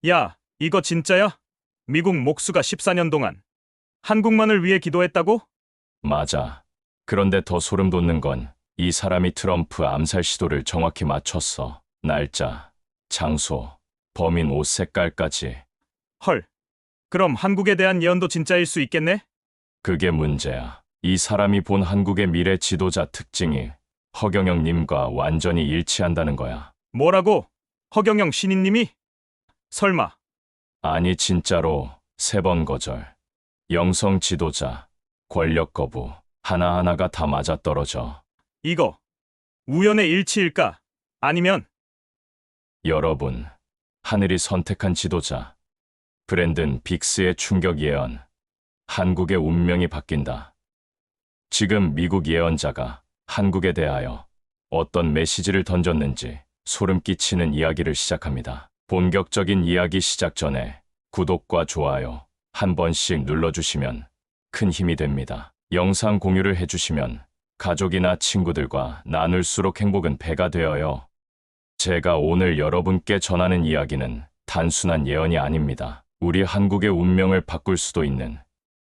야, 이거 진짜야? 미국 목수가 14년 동안 한국만을 위해 기도했다고? 맞아. 그런데 더 소름 돋는 건 이 사람이 트럼프 암살 시도를 정확히 맞췄어. 날짜, 장소, 범인 옷 색깔까지. 헐. 그럼 한국에 대한 예언도 진짜일 수 있겠네? 그게 문제야. 이 사람이 본 한국의 미래 지도자 특징이 허경영 님과 완전히 일치한다는 거야. 뭐라고? 허경영 신인님이? 설마. 아니, 진짜로 3번 거절. 영성 지도자, 권력 거부, 하나하나가 다 맞아떨어져. 이거 우연의 일치일까? 아니면 여러분, 하늘이 선택한 지도자, 브랜든 빅스의 충격 예언. 한국의 운명이 바뀐다. 지금 미국 예언자가 한국에 대하여 어떤 메시지를 던졌는지 소름 끼치는 이야기를 시작합니다. 본격적인 이야기 시작 전에 구독과 좋아요 한 번씩 눌러주시면 큰 힘이 됩니다. 영상 공유를 해주시면 가족이나 친구들과 나눌수록 행복은 배가 되어요. 제가 오늘 여러분께 전하는 이야기는 단순한 예언이 아닙니다. 우리 한국의 운명을 바꿀 수도 있는,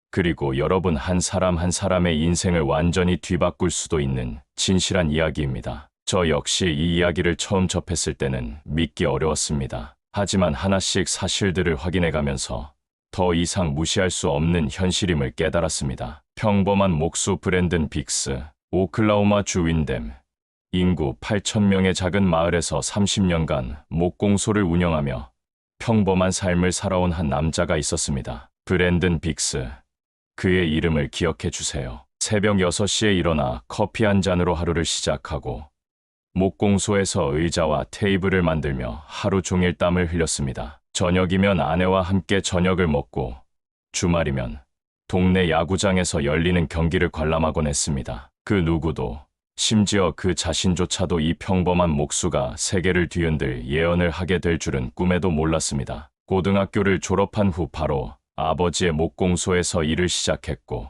그리고 여러분 한 사람 한 사람의 인생을 완전히 뒤바꿀 수도 있는 진실한 이야기입니다. 저 역시 이 이야기를 처음 접했을 때는 믿기 어려웠습니다. 하지만 하나씩 사실들을 확인해가면서 더 이상 무시할 수 없는 현실임을 깨달았습니다. 평범한 목수 브랜든 빅스, 오클라호마 주 윈댐, 인구 8,000명의 작은 마을에서 30년간 목공소를 운영하며 평범한 삶을 살아온 한 남자가 있었습니다. 브랜든 빅스. 그의 이름을 기억해 주세요. 새벽 6시에 일어나 커피 한 잔으로 하루를 시작하고 목공소에서 의자와 테이블을 만들며 하루 종일 땀을 흘렸습니다. 저녁이면 아내와 함께 저녁을 먹고 주말이면 동네 야구장에서 열리는 경기를 관람하곤 했습니다. 그 누구도, 심지어 그 자신조차도 이 평범한 목수가 세계를 뒤흔들 예언을 하게 될 줄은 꿈에도 몰랐습니다. 고등학교를 졸업한 후 바로 아버지의 목공소에서 일을 시작했고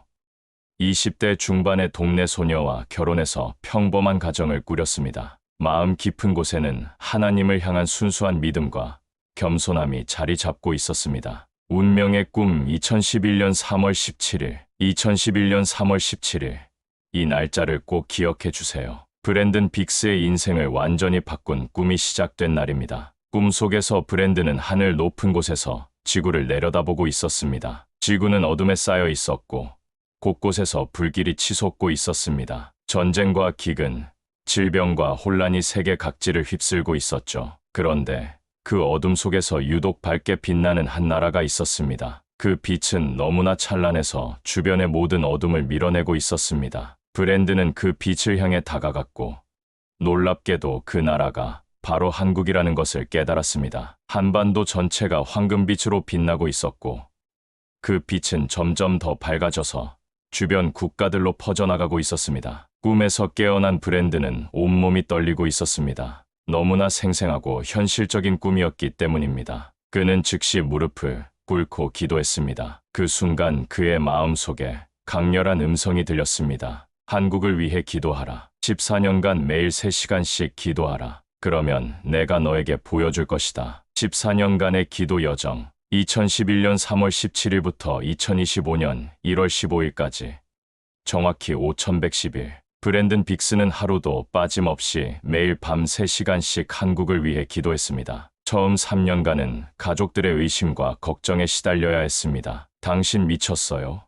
20대 중반의 동네 소녀와 결혼해서 평범한 가정을 꾸렸습니다. 마음 깊은 곳에는 하나님을 향한 순수한 믿음과 겸손함이 자리 잡고 있었습니다. 운명의 꿈 2011년 3월 17일, 2011년 3월 17일. 이 날짜를 꼭 기억해 주세요. 브랜든 빅스의 인생을 완전히 바꾼 꿈이 시작된 날입니다. 꿈속에서 브랜든은 하늘 높은 곳에서 지구를 내려다보고 있었습니다. 지구는 어둠에 쌓여 있었고 곳곳에서 불길이 치솟고 있었습니다. 전쟁과 기근, 질병과 혼란이 세계 각지를 휩쓸고 있었죠. 그런데 그 어둠 속에서 유독 밝게 빛나는 한 나라가 있었습니다. 그 빛은 너무나 찬란해서 주변의 모든 어둠을 밀어내고 있었습니다. 브랜든은 그 빛을 향해 다가갔고 놀랍게도 그 나라가 바로 한국이라는 것을 깨달았습니다. 한반도 전체가 황금빛으로 빛나고 있었고 그 빛은 점점 더 밝아져서 주변 국가들로 퍼져나가고 있었습니다. 꿈에서 깨어난 브랜든은 온몸이 떨리고 있었습니다. 너무나 생생하고 현실적인 꿈이었기 때문입니다. 그는 즉시 무릎을 꿇고 기도했습니다. 그 순간 그의 마음속에 강렬한 음성이 들렸습니다. 한국을 위해 기도하라. 14년간 매일 3시간씩 기도하라. 그러면 내가 너에게 보여줄 것이다. 14년간의 기도 여정. 2011년 3월 17일부터 2025년 1월 15일까지. 정확히 5110일. 브랜든 빅스는 하루도 빠짐없이 매일 밤 3시간씩 한국을 위해 기도했습니다. 처음 3년간은 가족들의 의심과 걱정에 시달려야 했습니다. 당신 미쳤어요?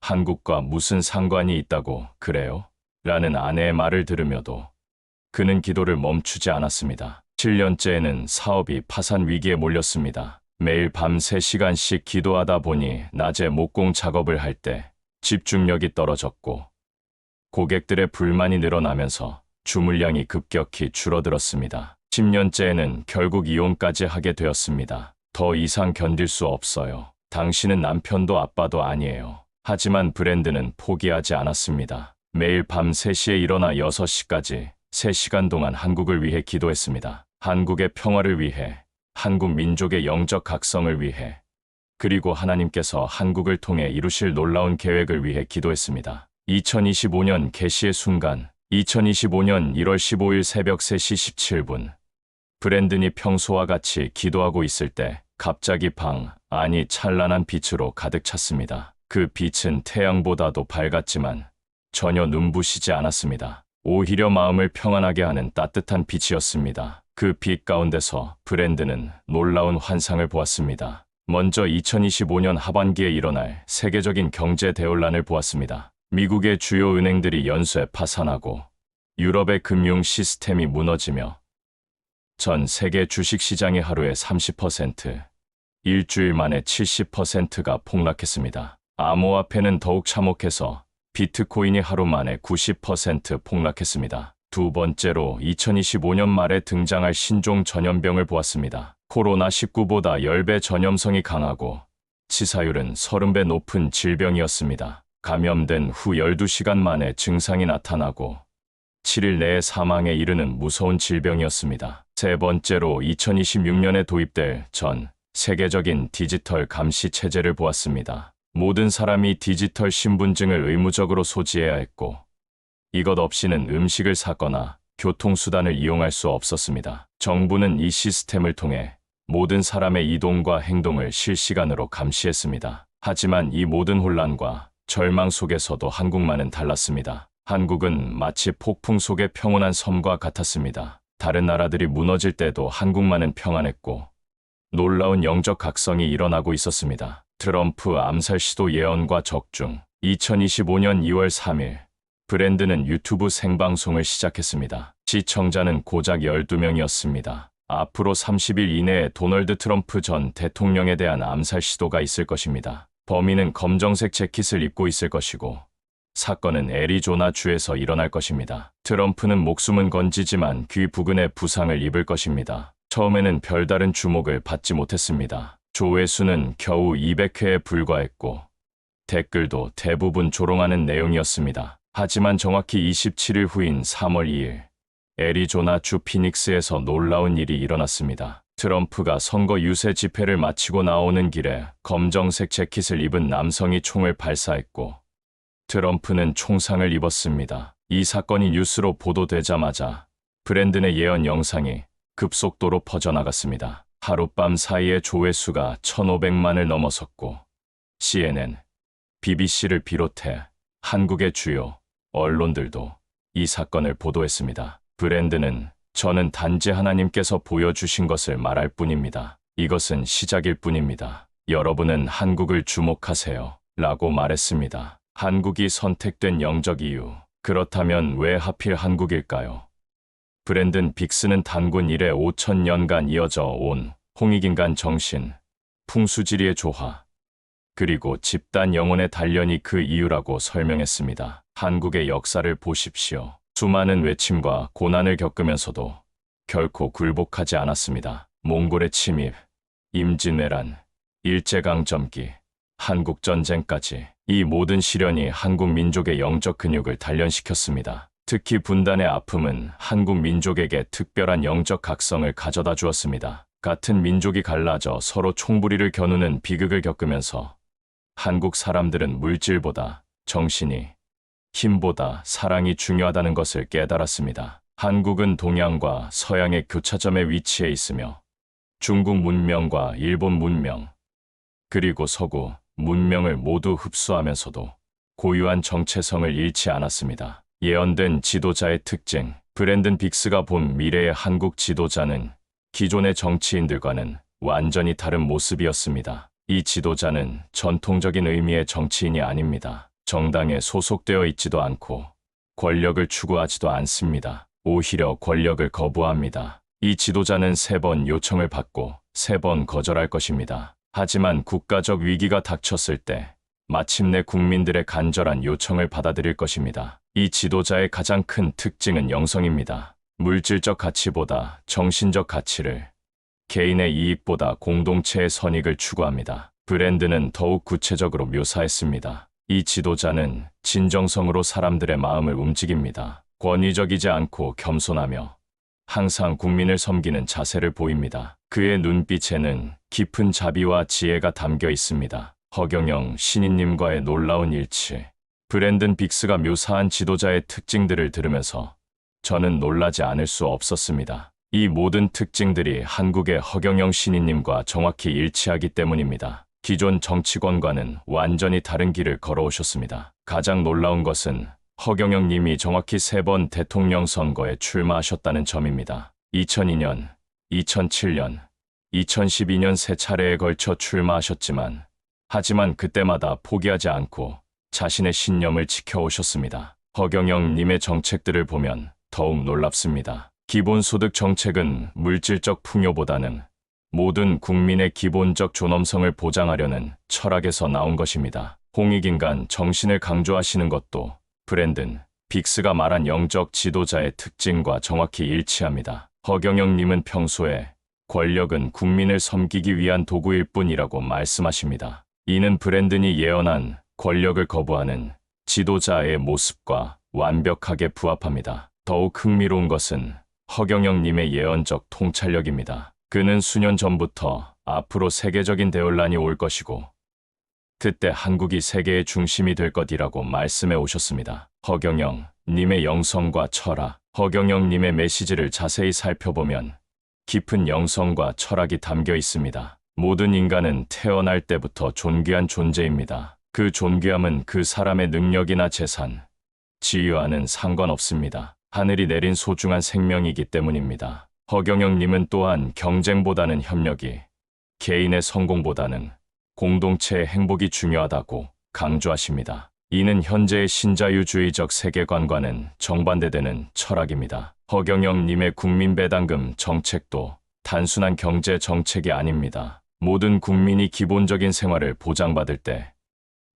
한국과 무슨 상관이 있다고 그래요? 라는 아내의 말을 들으며도 그는 기도를 멈추지 않았습니다. 7년째에는 사업이 파산 위기에 몰렸습니다. 매일 밤 3시간씩 기도하다 보니 낮에 목공 작업을 할 때 집중력이 떨어졌고 고객들의 불만이 늘어나면서 주물량이 급격히 줄어들었습니다. 10년째에는 결국 이혼까지 하게 되었습니다. 더 이상 견딜 수 없어요. 당신은 남편도 아빠도 아니에요. 하지만 브랜든은 포기하지 않았습니다. 매일 밤 3시에 일어나 6시까지 3시간 동안 한국을 위해 기도했습니다. 한국의 평화를 위해, 한국 민족의 영적 각성을 위해, 그리고 하나님께서 한국을 통해 이루실 놀라운 계획을 위해 기도했습니다. 2025년 개시의 순간, 2025년 1월 15일 새벽 3시 17분. 브랜든이 평소와 같이 기도하고 있을 때 갑자기 아니 찬란한 빛으로 가득 찼습니다. 그 빛은 태양보다도 밝았지만 전혀 눈부시지 않았습니다. 오히려 마음을 평안하게 하는 따뜻한 빛이었습니다. 그 빛 가운데서 브랜드는 놀라운 환상을 보았습니다. 먼저 2025년 하반기에 일어날 세계적인 경제 대혼란을 보았습니다. 미국의 주요 은행들이 연쇄 파산하고 유럽의 금융 시스템이 무너지며 전 세계 주식시장이 하루에 30%, 일주일 만에 70%가 폭락했습니다. 암호화폐는 더욱 참혹해서 비트코인이 하루 만에 90% 폭락했습니다. 두 번째로 2025년 말에 등장할 신종 전염병을 보았습니다. 코로나19보다 10배 전염성이 강하고 치사율은 30배 높은 질병이었습니다. 감염된 후 12시간 만에 증상이 나타나고 7일 내에 사망에 이르는 무서운 질병이었습니다. 세 번째로 2026년에 도입될 전 세계적인 디지털 감시 체제를 보았습니다. 모든 사람이 디지털 신분증을 의무적으로 소지해야 했고 이것 없이는 음식을 사거나 교통수단을 이용할 수 없었습니다. 정부는 이 시스템을 통해 모든 사람의 이동과 행동을 실시간으로 감시했습니다. 하지만 이 모든 혼란과 절망 속에서도 한국만은 달랐습니다. 한국은 마치 폭풍 속의 평온한 섬과 같았습니다. 다른 나라들이 무너질 때도 한국만은 평안했고 놀라운 영적 각성이 일어나고 있었습니다. 트럼프 암살 시도 예언과 적중. 2025년 2월 3일 브랜드는 유튜브 생방송을 시작했습니다. 시청자는 고작 12명이었습니다. 앞으로 30일 이내에 도널드 트럼프 전 대통령에 대한 암살 시도가 있을 것입니다. 범인은 검정색 재킷을 입고 있을 것이고 사건은 애리조나 주에서 일어날 것입니다. 트럼프는 목숨은 건지지만 귀 부근에 부상을 입을 것입니다. 처음에는 별다른 주목을 받지 못했습니다. 조회수는 겨우 200회에 불과했고 댓글도 대부분 조롱하는 내용이었습니다. 하지만 정확히 27일 후인 3월 2일 애리조나 주 피닉스에서 놀라운 일이 일어났습니다. 트럼프가 선거 유세 집회를 마치고 나오는 길에 검정색 재킷을 입은 남성이 총을 발사했고 트럼프는 총상을 입었습니다. 이 사건이 뉴스로 보도되자마자 브랜든의 예언 영상이 급속도로 퍼져나갔습니다. 하룻밤 사이에 조회수가 1,500만을 넘어섰고 CNN, BBC를 비롯해 한국의 주요 언론들도 이 사건을 보도했습니다. 브랜드는 저는 단지 하나님께서 보여주신 것을 말할 뿐입니다. 이것은 시작일 뿐입니다. 여러분은 한국을 주목하세요. 라고 말했습니다. 한국이 선택된 영적 이유. 그렇다면 왜 하필 한국일까요? 브랜든 빅스는 단군 이래 5,000년간 이어져 온 홍익인간 정신, 풍수지리의 조화, 그리고 집단 영혼의 단련이 그 이유라고 설명했습니다. 한국의 역사를 보십시오. 수많은 외침과 고난을 겪으면서도 결코 굴복하지 않았습니다. 몽골의 침입, 임진왜란, 일제강점기, 한국전쟁까지 이 모든 시련이 한국 민족의 영적 근육을 단련시켰습니다. 특히 분단의 아픔은 한국 민족에게 특별한 영적 각성을 가져다 주었습니다. 같은 민족이 갈라져 서로 총부리를 겨누는 비극을 겪으면서 한국 사람들은 물질보다 정신이, 힘보다 사랑이 중요하다는 것을 깨달았습니다. 한국은 동양과 서양의 교차점에 위치해 있으며 중국 문명과 일본 문명, 그리고 서구 문명을 모두 흡수하면서도 고유한 정체성을 잃지 않았습니다. 예언된 지도자의 특징. 브랜든 빅스가 본 미래의 한국 지도자는 기존의 정치인들과는 완전히 다른 모습이었습니다. 이 지도자는 전통적인 의미의 정치인이 아닙니다. 정당에 소속되어 있지도 않고 권력을 추구하지도 않습니다. 오히려 권력을 거부합니다. 이 지도자는 3번 요청을 받고 3번 거절할 것입니다. 하지만 국가적 위기가 닥쳤을 때 마침내 국민들의 간절한 요청을 받아들일 것입니다. 이 지도자의 가장 큰 특징은 영성입니다. 물질적 가치보다 정신적 가치를, 개인의 이익보다 공동체의 선익을 추구합니다. 브랜드는 더욱 구체적으로 묘사했습니다. 이 지도자는 진정성으로 사람들의 마음을 움직입니다. 권위적이지 않고 겸손하며 항상 국민을 섬기는 자세를 보입니다. 그의 눈빛에는 깊은 자비와 지혜가 담겨 있습니다. 허경영 신인님과의 놀라운 일치. 브랜든 빅스가 묘사한 지도자의 특징들을 들으면서 저는 놀라지 않을 수 없었습니다. 이 모든 특징들이 한국의 허경영 신인님과 정확히 일치하기 때문입니다. 기존 정치권과는 완전히 다른 길을 걸어오셨습니다. 가장 놀라운 것은 허경영 님이 정확히 3번 대통령 선거에 출마하셨다는 점입니다. 2002년, 2007년, 2012년 3차례에 걸쳐 출마하셨지만 하지만 그때마다 포기하지 않고 자신의 신념을 지켜오셨습니다. 허경영 님의 정책들을 보면 더욱 놀랍습니다. 기본소득 정책은 물질적 풍요보다는 모든 국민의 기본적 존엄성을 보장하려는 철학에서 나온 것입니다. 홍익인간 정신을 강조하시는 것도 브랜든 빅스가 말한 영적 지도자의 특징과 정확히 일치합니다. 허경영 님은 평소에 권력은 국민을 섬기기 위한 도구일 뿐이라고 말씀하십니다. 이는 브랜든이 예언한 권력을 거부하는 지도자의 모습과 완벽하게 부합합니다. 더욱 흥미로운 것은 허경영 님의 예언적 통찰력입니다. 그는 수년 전부터 앞으로 세계적인 대혼란이 올 것이고 그때 한국이 세계의 중심이 될 것이라고 말씀해 오셨습니다. 허경영 님의 영성과 철학, 허경영 님의 메시지를 자세히 살펴보면 깊은 영성과 철학이 담겨 있습니다. 모든 인간은 태어날 때부터 존귀한 존재입니다. 그 존귀함은 그 사람의 능력이나 재산, 지위와는 상관없습니다. 하늘이 내린 소중한 생명이기 때문입니다. 허경영 님은 또한 경쟁보다는 협력이, 개인의 성공보다는 공동체의 행복이 중요하다고 강조하십니다. 이는 현재의 신자유주의적 세계관과는 정반대되는 철학입니다. 허경영 님의 국민배당금 정책도 단순한 경제 정책이 아닙니다. 모든 국민이 기본적인 생활을 보장받을 때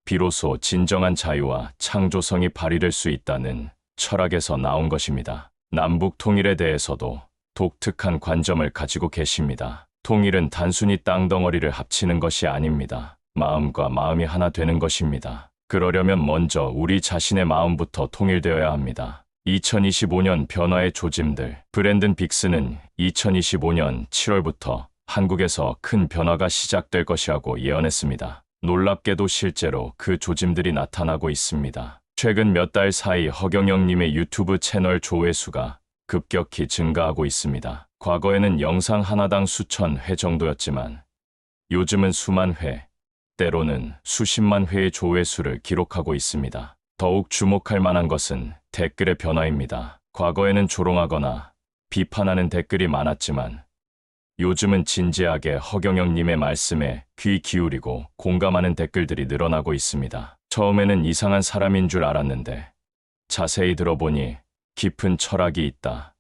비로소 진정한 자유와 창조성이 발휘될 수 있다는 철학에서 나온 것입니다. 남북 통일에 대해서도 독특한 관점을 가지고 계십니다. 통일은 단순히 땅덩어리를 합치는 것이 아닙니다. 마음과 마음이 하나 되는 것입니다. 그러려면 먼저 우리 자신의 마음부터 통일되어야 합니다. 2025년 변화의 조짐들. 브랜든 빅스는 2025년 7월부터 한국에서 큰 변화가 시작될 것이라고 예언했습니다. 놀랍게도 실제로 그 조짐들이 나타나고 있습니다. 최근 몇 달 사이 허경영 님의 유튜브 채널 조회수가 급격히 증가하고 있습니다. 과거에는 영상 하나당 수천 회 정도였지만 요즘은 수만 회, 때로는 수십만 회의 조회수를 기록하고 있습니다. 더욱 주목할 만한 것은 댓글의 변화입니다. 과거에는 조롱하거나 비판하는 댓글이 많았지만 요즘은 진지하게 허경영 님의 말씀에 귀 기울이고 공감하는 댓글들이 늘어나고 있습니다. 처음에는 이상한 사람인 줄 알았는데 자세히 들어보니 깊은 철학이 있다.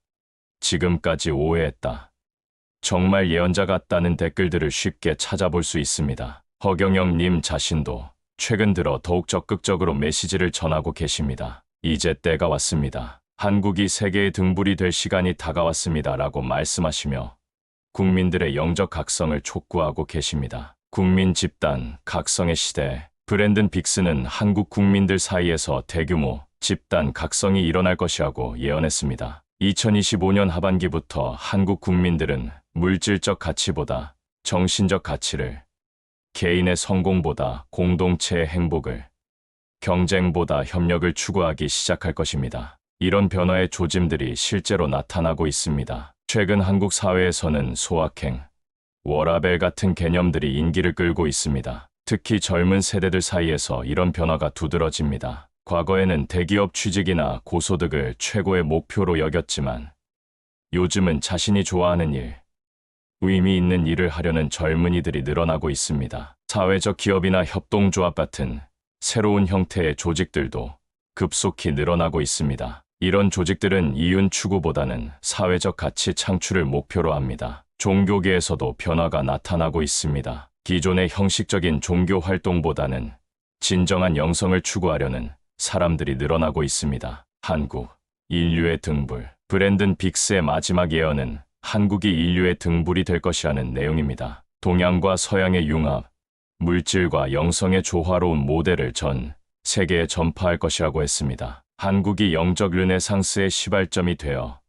지금까지 오해했다. 정말 예언자 같다는 댓글들을 쉽게 찾아볼 수 있습니다. 허경영 님 자신도 최근 들어 더욱 적극적으로 메시지를 전하고 계십니다. 이제 때가 왔습니다. 한국이 세계의 등불이 될 시간이 다가왔습니다. 라고 말씀하시며 국민들의 영적 각성을 촉구하고 계십니다. 국민 집단, 각성의 시대. 브랜든 빅스는 한국 국민들 사이에서 대규모 집단 각성이 일어날 것이라고 예언했습니다. 2025년 하반기부터 한국 국민들은 물질적 가치보다 정신적 가치를, 개인의 성공보다 공동체의 행복을, 경쟁보다 협력을 추구하기 시작할 것입니다. 이런 변화의 조짐들이 실제로 나타나고 있습니다. 최근 한국 사회에서는 소확행, 워라밸 같은 개념들이 인기를 끌고 있습니다. 특히 젊은 세대들 사이에서 이런 변화가 두드러집니다. 과거에는 대기업 취직이나 고소득을 최고의 목표로 여겼지만 요즘은 자신이 좋아하는 일, 의미 있는 일을 하려는 젊은이들이 늘어나고 있습니다. 사회적 기업이나 협동조합 같은 새로운 형태의 조직들도 급속히 늘어나고 있습니다. 이런 조직들은 이윤 추구보다는 사회적 가치 창출을 목표로 합니다. 종교계에서도 변화가 나타나고 있습니다. 기존의 형식적인 종교 활동보다는 진정한 영성을 추구하려는 사람들이 늘어나고 있습니다. 한국, 인류의 등불. 브랜든 빅스의 마지막 예언은 한국이 인류의 등불이 될 것이라는 내용입니다. 동양과 서양의 융합, 물질과 영성의 조화로운 모델을 전 세계에 전파할 것이라고 했습니다. 한국이 영적 르네상스의 시발점이 되어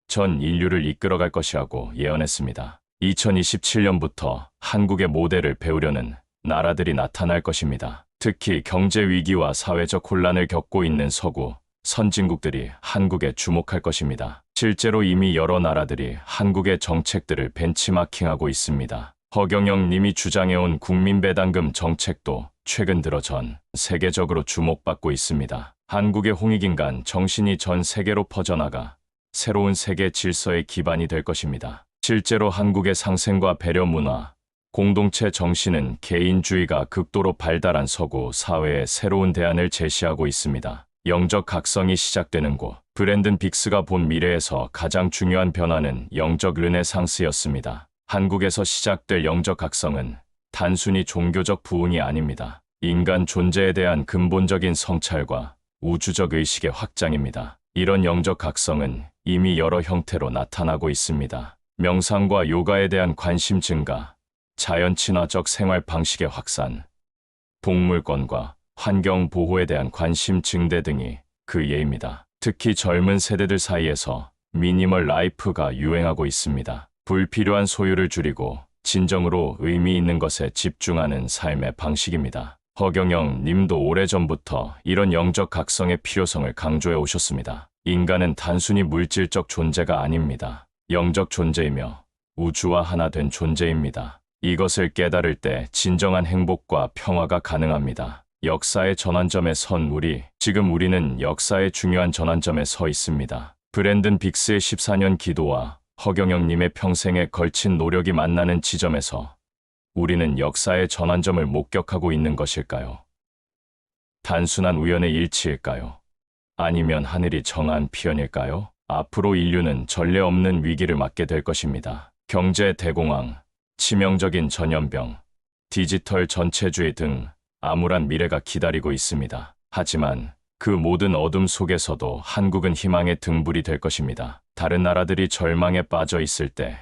전 인류를 이끌어갈 것이라고 예언했습니다. 2027년부터 한국의 모델을 배우려는 나라들이 나타날 것입니다. 특히 경제 위기와 사회적 혼란을 겪고 있는 서구, 선진국들이 한국에 주목할 것입니다. 실제로 이미 여러 나라들이 한국의 정책들을 벤치마킹하고 있습니다. 허경영 님이 주장해온 국민배당금 정책도 최근 들어 전 세계적으로 주목받고 있습니다. 한국의 홍익인간 정신이 전 세계로 퍼져나가 새로운 세계 질서의 기반이 될 것입니다. 실제로 한국의 상생과 배려 문화, 공동체 정신은 개인주의가 극도로 발달한 서구 사회의 새로운 대안을 제시하고 있습니다. 영적 각성이 시작되는 곳, 브랜든 빅스가 본 미래에서 가장 중요한 변화는 영적 르네상스였습니다. 한국에서 시작될 영적 각성은 단순히 종교적 부흥이 아닙니다. 인간 존재에 대한 근본적인 성찰과 우주적 의식의 확장입니다. 이런 영적 각성은 이미 여러 형태로 나타나고 있습니다. 명상과 요가에 대한 관심 증가, 자연 친화적 생활 방식의 확산, 동물권과 환경 보호에 대한 관심 증대 등이 그 예입니다. 특히 젊은 세대들 사이에서 미니멀 라이프가 유행하고 있습니다. 불필요한 소유를 줄이고 진정으로 의미 있는 것에 집중하는 삶의 방식입니다. 허경영 님도 오래전부터 이런 영적 각성의 필요성을 강조해 오셨습니다. 인간은 단순히 물질적 존재가 아닙니다. 영적 존재이며 우주와 하나 된 존재입니다. 이것을 깨달을 때 진정한 행복과 평화가 가능합니다. 역사의 전환점에 선 지금 우리는 역사의 중요한 전환점에 서 있습니다. 브랜든 빅스의 14년 기도와 허경영님의 평생에 걸친 노력이 만나는 지점에서 우리는 역사의 전환점을 목격하고 있는 것일까요? 단순한 우연의 일치일까요? 아니면 하늘이 정한 피연일까요? 앞으로 인류는 전례 없는 위기를 맞게 될 것입니다. 경제 대공황, 치명적인 전염병, 디지털 전체주의 등 암울한 미래가 기다리고 있습니다. 하지만 그 모든 어둠 속에서도 한국은 희망의 등불이 될 것입니다. 다른 나라들이 절망에 빠져 있을 때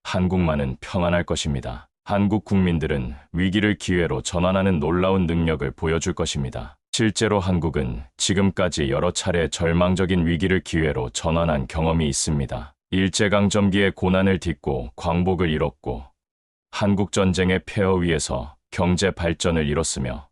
한국만은 평안할 것입니다. 한국 국민들은 위기를 기회로 전환하는 놀라운 능력을 보여줄 것입니다. 실제로 한국은 지금까지 여러 차례 절망적인 위기를 기회로 전환한 경험이 있습니다. 일제강점기의 고난을 딛고 광복을 이뤘고 한국전쟁의 폐허 위에서 경제 발전을 이뤘으며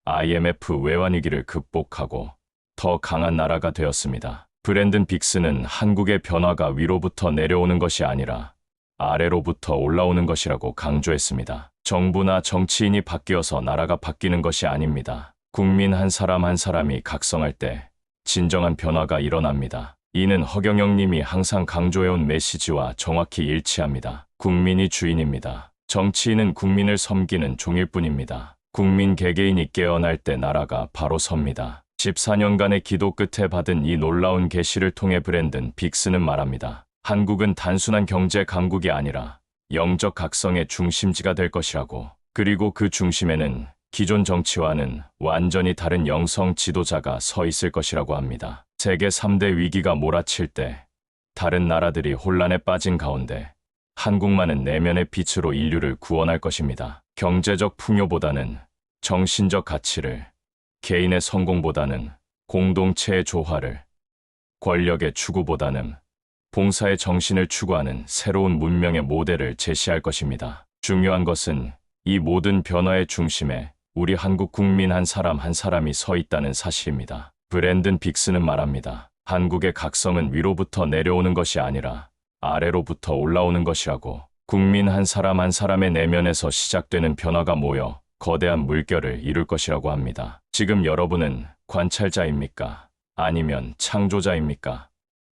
IMF 외환위기를 극복하고 더 강한 나라가 되었습니다. 브랜든 빅스는 한국의 변화가 위로부터 내려오는 것이 아니라 아래로부터 올라오는 것이라고 강조했습니다. 정부나 정치인이 바뀌어서 나라가 바뀌는 것이 아닙니다. 국민 한 사람 한 사람이 각성할 때 진정한 변화가 일어납니다. 이는 허경영 님이 항상 강조해온 메시지와 정확히 일치합니다. 국민이 주인입니다. 정치인은 국민을 섬기는 종일 뿐입니다. 국민 개개인이 깨어날 때 나라가 바로 섭니다. 14년간의 기도 끝에 받은 이 놀라운 계시를 통해 브랜든 빅스는 말합니다. 한국은 단순한 경제 강국이 아니라 영적 각성의 중심지가 될 것이라고. 그리고 그 중심에는 기존 정치와는 완전히 다른 영성 지도자가 서 있을 것이라고 합니다. 세계 3대 위기가 몰아칠 때 다른 나라들이 혼란에 빠진 가운데 한국만은 내면의 빛으로 인류를 구원할 것입니다. 경제적 풍요보다는 정신적 가치를, 개인의 성공보다는 공동체의 조화를, 권력의 추구보다는 봉사의 정신을 추구하는 새로운 문명의 모델을 제시할 것입니다. 중요한 것은 이 모든 변화의 중심에 우리 한국 국민 한 사람 한 사람이 서 있다는 사실입니다. 브랜든 빅스는 말합니다. 한국의 각성은 위로부터 내려오는 것이 아니라 아래로부터 올라오는 것이라고. 국민 한 사람 한 사람의 내면에서 시작되는 변화가 모여 거대한 물결을 이룰 것이라고 합니다. 지금 여러분은 관찰자입니까? 아니면 창조자입니까?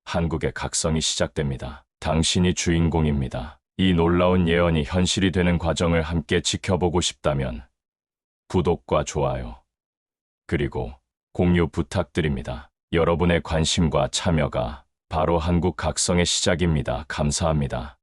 한국의 각성이 시작됩니다. 당신이 주인공입니다. 이 놀라운 예언이 현실이 되는 과정을 함께 지켜보고 싶다면 구독과 좋아요, 그리고 공유 부탁드립니다. 여러분의 관심과 참여가 바로 한국 각성의 시작입니다. 감사합니다.